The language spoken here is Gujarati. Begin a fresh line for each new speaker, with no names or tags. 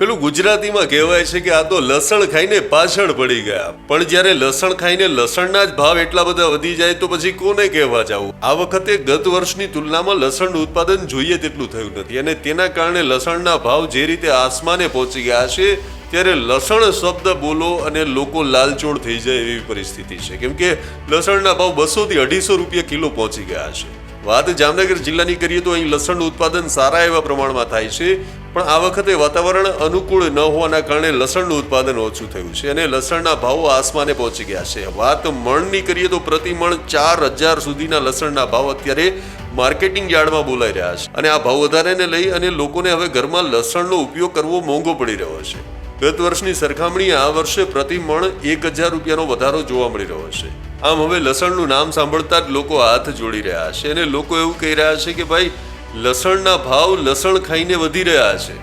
પેલું ગુજરાતીમાં કહેવાય છે કે આ તો લસણ ખાઈને પાછળ પડી ગયા, પણ જ્યારે લસણ ખાઈને લસણના જ ભાવ એટલા બધા વધી જાય તો પછી કોને કહેવા જવું? આ વખતે ગત વર્ષની તુલનામાં લસણનું ઉત્પાદન જોઈએ તેટલું થયું નથી અને તેના કારણે લસણના ભાવ જે રીતે આસમાને પહોંચી ગયા છે, ત્યારે લસણ શબ્દ બોલો અને લોકો લાલચોળ થઈ જાય એવી પરિસ્થિતિ છે, કેમ કે લસણના ભાવ 200 થી 250 રૂપિયા કિલો પહોંચી ગયા છે. વાત જામનગર જિલ્લાની કરીએ તો અહીં લસણનું ઉત્પાદન સારા એવા પ્રમાણમાં થાય છે, પણ આ વખતે વાતાવરણ અનુકૂળ ન હોવાના કારણે લસણનું ઉત્પાદન ઓછું થયું છે અને લસણના ભાવો આસમાને પહોંચી ગયા છે. વાત મણની કરીએ તો પ્રતિ મણ 4000 સુધીના લસણના ભાવ અત્યારે માર્કેટિંગ યાર્ડમાં બોલાઈ રહ્યા છે અને આ ભાવ વધારાને લઈ અને લોકોને હવે ઘરમાં લસણનો ઉપયોગ કરવો મોંઘો પડી રહ્યો છે. ગત વર્ષની સરખામણીએ આ વર્ષે પ્રતિ મણ 1000 રૂપિયાનો વધારો જોવા મળી રહ્યો છે. આમ હવે લસણનું નામ સાંભળતા જ લોકો હાથ જોડી રહ્યા છે અને લોકો એવું કહી રહ્યા છે કે ભાઈ લસણના ભાવ લસણ ખાઈને વધી રહ્યા છે.